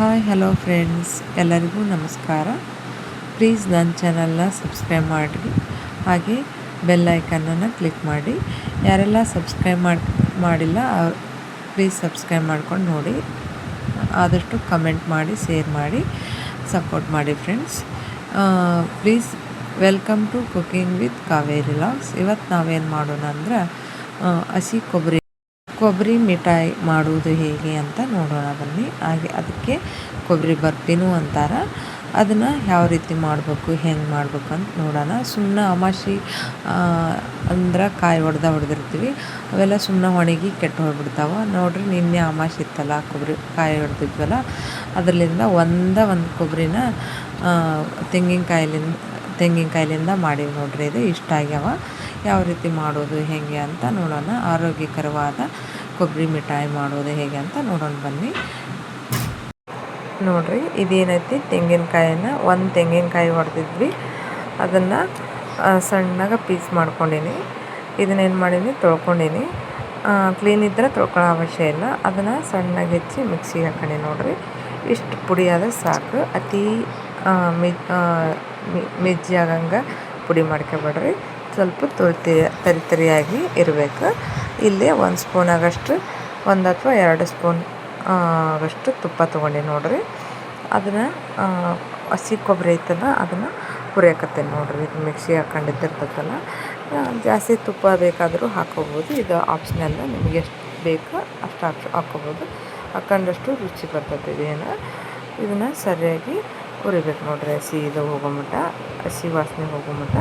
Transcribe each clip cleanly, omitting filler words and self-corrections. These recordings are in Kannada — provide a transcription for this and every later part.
ಹಾಯ್ ಹಲೋ ಫ್ರೆಂಡ್ಸ್, ಎಲ್ಲರಿಗೂ ನಮಸ್ಕಾರ. ಪ್ಲೀಸ್ ನನ್ನ ಚಾನಲ್ನ ಸಬ್ಸ್ಕ್ರೈಬ್ ಮಾಡಿರಿ, ಹಾಗೆ ಬೆಲ್ ಐಕನ್ನನ್ನು ಕ್ಲಿಕ್ ಮಾಡಿ. ಯಾರೆಲ್ಲ ಸಬ್ಸ್ಕ್ರೈಬ್ ಮಾಡಿಲ್ಲ ಪ್ಲೀಸ್ ಸಬ್ಸ್ಕ್ರೈಬ್ ಮಾಡ್ಕೊಂಡು ನೋಡಿ. ಆದಷ್ಟು ಕಮೆಂಟ್ ಮಾಡಿ, ಶೇರ್ ಮಾಡಿ, ಸಪೋರ್ಟ್ ಮಾಡಿ friends. Please welcome to cooking with Kaveri logs. ಇವತ್ತು ನಾವೇನು ಮಾಡೋಣ ಅಂದ್ರೆ ಹಸಿ ಕೊಬ್ಬರಿ ಮಿಠಾಯಿ ಮಾಡುವುದು ಹೇಗೆ ಅಂತ ನೋಡೋಣ ಬನ್ನಿ. ಹಾಗೆ ಅದಕ್ಕೆ ಕೊಬ್ಬರಿ ಬರ್ಫಿನೂ ಅಂತಾರೆ. ಅದನ್ನು ಯಾವ ರೀತಿ ಮಾಡಬೇಕು, ಹೆಂಗೆ ಮಾಡಬೇಕು ಅಂತ ನೋಡೋಣ. ಸುಮ್ಮನೆ ಅಮಾಸಿ ಅಂದ್ರೆ ಕಾಯಿ ಹೊಡೆದಿರ್ತೀವಿ, ಅವೆಲ್ಲ ಸುಮ್ಮನೆ ಒಣಗಿ ಕೆಟ್ಟು ಹೋಗ್ಬಿಡ್ತಾವೆ ನೋಡಿರಿ. ನಿನ್ನೆ ಅಮಾಸಿ ಇತ್ತಲ್ಲ, ಕೊಬ್ಬರಿ ಕಾಯಿ ಹೊಡೆದಿದ್ವಲ್ಲ, ಅದರಿಂದ ಒಂದು ಕೊಬ್ಬರಿನ ತೆಂಗಿನಕಾಯಿಲಿಂದ ಮಾಡೀವಿ ನೋಡ್ರಿ. ಇದು ಇಷ್ಟ ಆಗ್ಯಾವ. ಯಾವ ರೀತಿ ಮಾಡೋದು ಹೇಗೆ ಅಂತ ನೋಡೋಣ. ಆರೋಗ್ಯಕರವಾದ ಕೊಬ್ಬರಿ ಮಿಠಾಯಿ ಮಾಡೋದು ಹೇಗೆ ಅಂತ ನೋಡೋಣ ಬನ್ನಿ. ನೋಡಿರಿ, ಇದೇನೈತಿ, ಒಂದು ತೆಂಗಿನಕಾಯಿ ಹೊಡೆದಿದ್ವಿ. ಅದನ್ನು ಸಣ್ಣಗೆ ಪೀಸ್ ಮಾಡ್ಕೊಂಡೀನಿ. ಇದನ್ನೇನು ಮಾಡೀನಿ, ತೊಳ್ಕೊಂಡೀನಿ. ಕ್ಲೀನ್ ಇದ್ದರೆ ತೊಳ್ಕೊಳ್ಳೋ ಅವಶ್ಯ ಇಲ್ಲ. ಅದನ್ನು ಸಣ್ಣಗೆ ಹೆಚ್ಚಿ ಮಿಕ್ಸಿಗೆ ಹಾಕೊಂಡಿ ನೋಡಿರಿ. ಇಷ್ಟು ಪುಡಿ ಆದ್ರೆ ಸಾಕು. ಅತಿ ಮಿಜ್ಜಿ ಆಗಂಗೆ ಪುಡಿ ಮಾಡ್ಕೊಬೇಡ್ರಿ. ಸ್ವಲ್ಪ ತರಿಯಾಗಿ ಇರಬೇಕು. ಇಲ್ಲಿ 1 ಸ್ಪೂನ್ ಆಗಷ್ಟು, 1 ಅಥವಾ 2 ಸ್ಪೂನ್ ಆಗಷ್ಟು ತುಪ್ಪ ತೊಗೊಂಡು ನೋಡಿರಿ. ಅದನ್ನು ಹಸಿ ಕೊಬ್ಬರಿ ಐತಲ್ಲ, ಅದನ್ನು ಹುರಿಯಾಕತ್ತೇನೆ ನೋಡಿರಿ. ಇದು ಮಿಕ್ಸಿ ಹಾಕೊಂಡಿದ್ದಿರ್ತದಲ್ಲ, ಜಾಸ್ತಿ ತುಪ್ಪ ಬೇಕಾದರೂ ಹಾಕೋಬೋದು. ಇದು ಆಪ್ಷನಲ್, ನಿಮಗೆ ಎಷ್ಟು ಬೇಕೋ ಅಷ್ಟು ಹಾಕ್ಕೋಬೋದು. ಹಾಕೊಂಡಷ್ಟು ರುಚಿ ಬರ್ತದೆ. ಇದನ್ನು ಸರಿಯಾಗಿ ಹುರಿಬೇಕು ನೋಡಿರಿ. ಹಸಿ ವಾಸನೆ ಹೋಗೋ ಮಟ್ಟ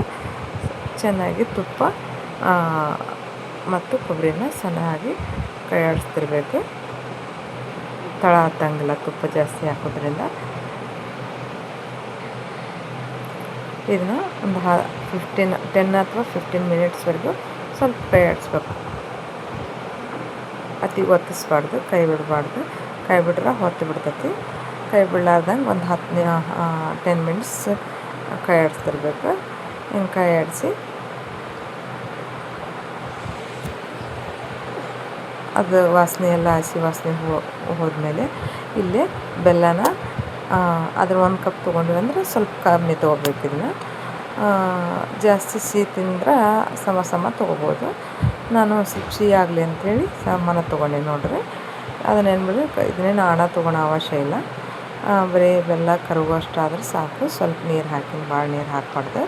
ಚೆನ್ನಾಗಿ ತುಪ್ಪ ಮತ್ತು ಕೊಬ್ಬರಿನ ಚೆನ್ನಾಗಿ ಕೈ ಆಡಿಸ್ತಿರ್ಬೇಕು. ತಳ ಹತ್ತಂಗಿಲ್ಲ ತುಪ್ಪ ಜಾಸ್ತಿ ಹಾಕೋದ್ರಿಂದ. ಇದನ್ನು ಒಂದು 10 ಅಥವಾ 15 ಮಿನಿಟ್ಸ್ವರೆಗೂ ಸ್ವಲ್ಪ ಕೈ ಆಡಿಸ್ಬೇಕು. ಅತಿ ಒತ್ತಿಸ್ಬಾರ್ದು, ಕೈ ಬಿಡಬಾರ್ದು. ಕೈ ಬಿಡ್ರೆ ಹೊತ್ತು ಬಿಡ್ತೈತಿ. ಕೈ ಬಿಡಲಾರ್ದಂಗೆ ಒಂದು 10 ಮಿನಿಟ್ಸ್ ಕೈ ಆಡಿಸ್ತಿರ್ಬೇಕು. ಹಿಂಗೆ ಕೈ ಆಡಿಸಿ ಅದು ವಾಸನೆ ಎಲ್ಲ, ಹಸಿ ವಾಸನೆ ಹೋದ್ಮೇಲೆ ಇಲ್ಲೇ ಬೆಲ್ಲನ ಅದ್ರ 1 ಕಪ್ ತೊಗೊಂಡ್ವಿ ಅಂದರೆ ಸ್ವಲ್ಪ ಕಮ್ಮಿ ತೊಗೋಬೇಕು. ಇದನ್ನು ಜಾಸ್ತಿ ಸಿಹಿ ತಿಂದ್ರೆ ಸಮ ತೊಗೋಬೋದು. ನಾನು ಸ್ವಲ್ಪ ಸಿಹಿ ಆಗಲಿ ಅಂಥೇಳಿ ಸಮಾನ ತೊಗೊಂಡೆ ನೋಡಿರಿ. ಅದನ್ನೇನು ಬಿಡಿ, ಇದನ್ನೇನು ಹಣ ತೊಗೊಳೋ ಅವಶ್ಯ ಇಲ್ಲ. ಬರೀ ಬೆಲ್ಲ ಕರಗುವಷ್ಟಾದ್ರೆ ಸಾಕು. ಸ್ವಲ್ಪ ನೀರು ಹಾಕಿ, ಭಾಳ ನೀರು ಹಾಕಬಾರ್ದು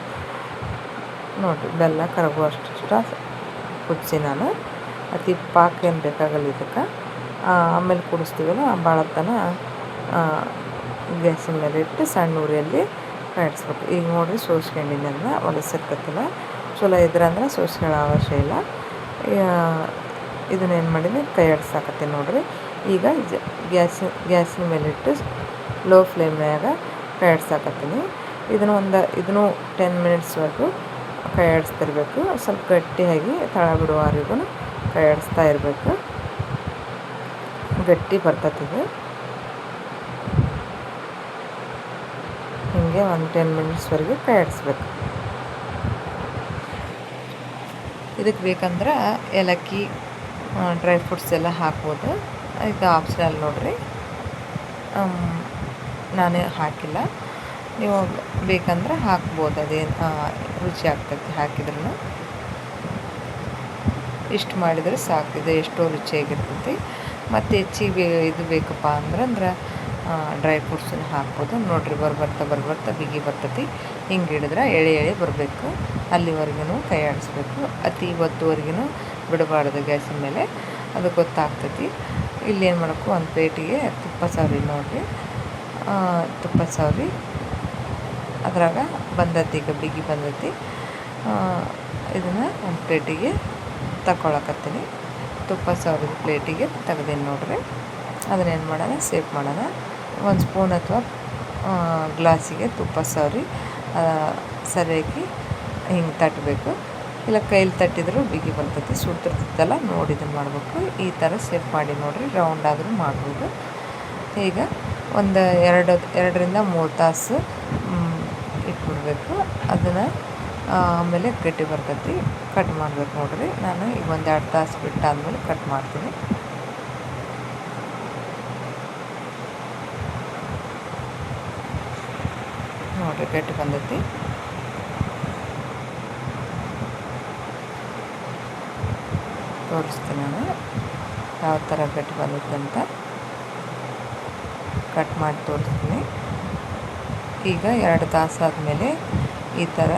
ನೋಡಿರಿ. ಬೆಲ್ಲ ಕರಗುವಷ್ಟು ಕುದಿಸಿ ನಾನು. ಅತಿ ಪಾಕ ಏನು ಬೇಕಾಗಲ್ಲ ಇದಕ್ಕೆ. ಆಮೇಲೆ ಕುಡಿಸ್ತೀವಲ್ಲ, ಭಾಳ ತನ ಗ್ಯಾಸಿನ ಮೇಲೆ ಇಟ್ಟು ಸಣ್ಣ ಉರಿಯಲ್ಲಿ ಕಾಯಿಸ್ಬೇಕು. ಈಗ ನೋಡಿರಿ, ಸೋಸ್ಕೊಂಡಿದ್ದೆಲ್ಲ ಹೊಲಸಿರ್ತೈತಲ್ಲ, ಚಲೋ ಇದ್ರಂದ್ರೆ ಸೋಸ್ಕೊಳ್ಳೋ ಅವಶ್ಯ ಇಲ್ಲ. ಇದನ್ನೇನು ಮಾಡಿದ್ವಿ, ಕೈ ಆಡಿಸಾಕತ್ತೀನಿ ನೋಡಿರಿ. ಈಗ ಗ್ಯಾಸಿನ ಮೇಲಿಟ್ಟು ಲೋ ಫ್ಲೇಮ್ನಾಗ ಕೈ ಆಡಿಸಾಕತ್ತೀನಿ. ಇದನ್ನು 10 ಮಿನಿಟ್ಸ್ವರೆಗೂ ಕೈ ಆಡಿಸ್ತಿರ್ಬೇಕು. ಸ್ವಲ್ಪ ಗಟ್ಟಿಯಾಗಿ ತಳ ಬಿಡುವವರೆಗೂ ಕೈ ಆಡಿಸ್ತಾ ಇರಬೇಕು. ಗಟ್ಟಿ ಬರ್ತೈತಿದು. ಹೀಗೆ ಒಂದು 10 ಮಿನಿಟ್ಸ್ವರೆಗೂ ಕೈ ಆಡಿಸ್ಬೇಕು. ಇದಕ್ಕೆ ಬೇಕಂದ್ರೆ ಏಲಕ್ಕಿ, ಡ್ರೈ ಫ್ರೂಟ್ಸ್ ಎಲ್ಲ ಹಾಕ್ಬೋದು. ಇದು ಆಪ್ಷನಲ್ ನೋಡಿರಿ. ನಾನೇ ಹಾಕಿಲ್ಲ, ನೀವು ಬೇಕಂದ್ರೆ ಹಾಕ್ಬೋದು. ಅದೇನು ರುಚಿ ಆಗ್ತೈತಿ ಹಾಕಿದ್ರೂ. ಇಷ್ಟು ಮಾಡಿದರೆ ಸಾಕು. ಇದು ಎಷ್ಟೋ ರುಚಿಯಾಗಿರ್ತೈತಿ. ಮತ್ತು ಹೆಚ್ಚಿಗೆ ಇದು ಬೇಕಪ್ಪ ಅಂದ್ರೆ ಡ್ರೈ ಫ್ರೂಟ್ಸನ್ನು ಹಾಕ್ಬೋದು. ನೋಡಿರಿ, ಬರ್ಬರ್ತಾ ಬಿಗಿ ಬರ್ತೈತಿ. ಹಿಂಗೆ ಹಿಡಿದ್ರೆ ಎಳೆ ಬರಬೇಕು. ಅಲ್ಲಿವರೆಗೂ ಕೈ ಆಡಿಸ್ಬೇಕು. ಅತಿ ಒತ್ತುವರೆಗೂ ಬಿಡಬಾರ್ದು ಗ್ಯಾಸಿನ ಮೇಲೆ. ಅದು ಗೊತ್ತಾಗ್ತೈತಿ. ಇಲ್ಲೇನು ಮಾಡಬೇಕು, ಒಂದು ಪ್ಲೇಟಿಗೆ ತುಪ್ಪ ಸವರಿ ನೋಡಿರಿ. ತುಪ್ಪ ಸವರಿ ಅದ್ರಾಗ ಬಂದೈತಿ, ಈಗ ಬಿಗಿ ಬಂದೈತಿ. ಇದನ್ನು ಒಂದು ಪ್ಲೇಟಿಗೆ ತಗೊಳಕತ್ತೀನಿ. ತುಪ್ಪ ಸವರಿದ ಪ್ಲೇಟಿಗೆ ತೆಗ್ದೀನಿ ನೋಡಿರಿ. ಅದನ್ನೇನು ಮಾಡೋಣ, ಸೇಫ್ ಮಾಡೋಣ. 1 ಸ್ಪೂನ್ ಅಥವಾ ಗ್ಲಾಸಿಗೆ ತುಪ್ಪ ಸವರಿ ಸರಿಯಾಗಿ ಹಿಂಗೆ ತಟ್ಟಬೇಕು. ಇಲ್ಲ ಕೈಲಿ ತಟ್ಟಿದ್ರು ಬಿಗಿ ಬರ್ತೈತಿ. ಸುಡ್ತಿರ್ತೈತಲ್ಲ, ನೋಡಿ ಇದನ್ನು ಮಾಡಬೇಕು. ಈ ಥರ ಸೇಫ್ ಮಾಡಿ ನೋಡಿರಿ. ರೌಂಡ್ ಆದರೂ ಮಾಡ್ಬೋದು. ಈಗ ಒಂದು 2ರಿಂದ 3 ತಾಸು ಇಟ್ಬಿಡ್ಬೇಕು. ಅದನ್ನು ಆಮೇಲೆ ಗಟ್ಟಿ ಬರ್ತೈತಿ. ಕಟ್ ಮಾಡ್ಬೇಕು ನೋಡಿರಿ. ನಾನು ಈಗ 1-2 ತಾಸು ಬಿಟ್ಟಾದ್ಮೇಲೆ ಕಟ್ ಮಾಡ್ತೀನಿ. ನೋಡಿರಿ ಗಟ್ಟಿ ಬಂದೈತಿ. ತೋರಿಸ್ತೀನಿ ನಾನು ಯಾವ ಥರ ಗಟ್ಟಿ ಬಂದೈತೆ ಅಂತ ಕಟ್ ಮಾಡಿ ತೋರಿಸ್ತೀನಿ. ಈಗ 2 ತಾಸು ಆದಮೇಲೆ ಈ ಥರ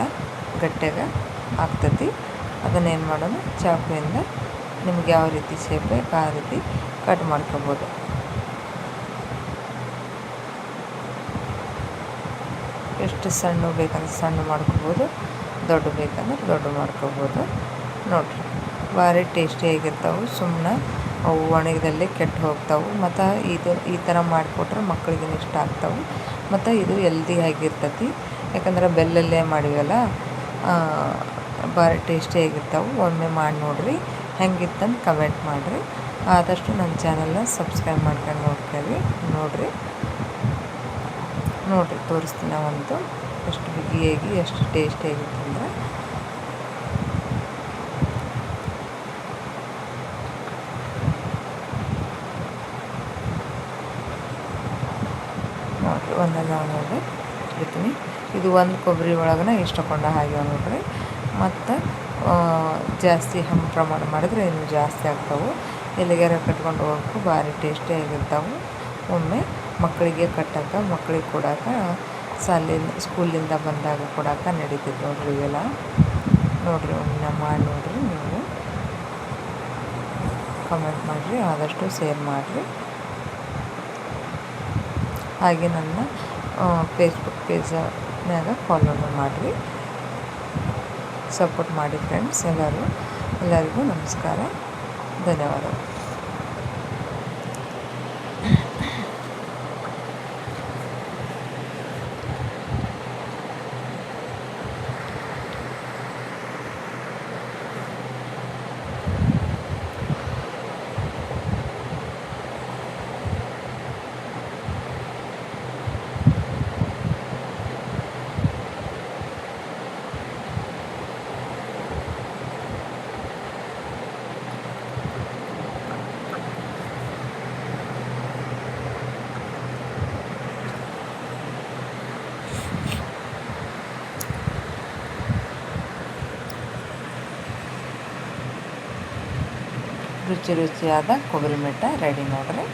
ಗಟ್ಟಿಯಾಗ ಆಗ್ತೈತಿ. ಅದನ್ನೇನು ಮಾಡೋಣ, ಚಾಕುವಿಂದ ನಿಮ್ಗೆ ಯಾವ ರೀತಿ ಶೇಪ್ ಬೇಕು ಆ ರೀತಿ ಕಟ್ ಮಾಡ್ಕೊಬೋದು. ಎಷ್ಟು ಸಣ್ಣ ಬೇಕಂದ್ರೆ ಸಣ್ಣ ಮಾಡ್ಕೊಬೋದು, ದೊಡ್ಡ ಬೇಕಂದ್ರೆ ದೊಡ್ಡ ಮಾಡ್ಕೊಬೋದು. ನೋಡಿರಿ ಭಾರಿ ಟೇಸ್ಟಿಯಾಗಿರ್ತಾವೆ. ಸುಮ್ಮನೆ ಅವು ಒಣಗಿದಲ್ಲಿ ಕೆಟ್ಟು ಹೋಗ್ತಾವೆ. ಮತ್ತು ಈ ಥರ ಮಾಡಿಕೊಟ್ರೆ ಮಕ್ಕಳಿಗೆ ಇಷ್ಟ ಆಗ್ತಾವೆ. ಮತ್ತು ಇದು ಹೆಲ್ದಿ ಆಗಿರ್ತೈತಿ, ಯಾಕಂದ್ರೆ ಬೆಲ್ಲಲ್ಲೇ ಮಾಡಿವಲ್ಲ, ಭಾರಿ ಟೇಸ್ಟಿಯಾಗಿರ್ತಾವೆ. ಒಮ್ಮೆ ಮಾಡಿ ನೋಡಿರಿ, ಹೆಂಗಿತ್ತಂತ ಕಮೆಂಟ್ ಮಾಡಿರಿ. ಆದಷ್ಟು ನನ್ನ ಚಾನಲ್ನ ಸಬ್ಸ್ಕ್ರೈಬ್ ಮಾಡ್ಕೊಂಡು ನೋಡಿರಿ. ತೋರಿಸ್ತೀನಿ ಒಂದು ಎಷ್ಟು ಬಿಗಿಯಾಗಿ ಎಷ್ಟು ಟೇಸ್ಟಿಯಾಗಿತ್ತಂದ್ರೆ. ನೋಡಿರಿ ಒಂದೆಲ್ಲ ನೋಡಿ ಇರ್ತೀನಿ. ಇದು ಒಂದು ಕೊಬ್ಬರಿ ಒಳಗನೆ ಇಷ್ಟಕೊಂಡ ಹಾಗೆ ನೋಡಿರಿ. ಮತ್ತು ಜಾಸ್ತಿ ಪ್ರಮಾಣ ಮಾಡಿದ್ರೆ ಇನ್ನೂ ಜಾಸ್ತಿ ಆಗ್ತಾವೆ. ಎಲ್ಲಿಗಾರ ಕಟ್ಕೊಂಡು ಹೋಗೋಕ್ಕೂ ಭಾರಿ ಟೇಸ್ಟಿಯಾಗಿರ್ತಾವೆ. ಒಮ್ಮೆ ಮಕ್ಕಳಿಗೆ ಕಟ್ಟೋಕೆ, ಮಕ್ಕಳಿಗೆ ಕೊಡೋಕೆ, ಸ್ಕೂಲಿಂದ ಬಂದಾಗ ಕೊಡೋಕೆ ನಡೀತೈತೆ ನೋಡಿರಿ ಇವೆಲ್ಲ. ನೋಡಿರಿ ಒಮ್ಮೆ ಮಾಡಿ ನೋಡಿರಿ. ನೀವು ಕಮೆಂಟ್ ಮಾಡಿರಿ, ಆದಷ್ಟು ಶೇರ್ ಮಾಡಿರಿ. ಹಾಗೆ ನನ್ನ ಫೇಸ್ಬುಕ್ ಪೇಜ್ನಾಗ ಫಾಲೋ ಮಾಡಿರಿ, ಸಪೋರ್ಟ್ ಮಾಡಿ ಫ್ರೆಂಡ್ಸ್. ಎಲ್ಲರಿಗೂ ನಮಸ್ಕಾರ, ಧನ್ಯವಾದಗಳು. ರುಚಿಯಾದ ಕೊಬ್ಬರಿ ಮಿಠಾಯಿ ರೆಡಿ ನೋಡ್ರಿ.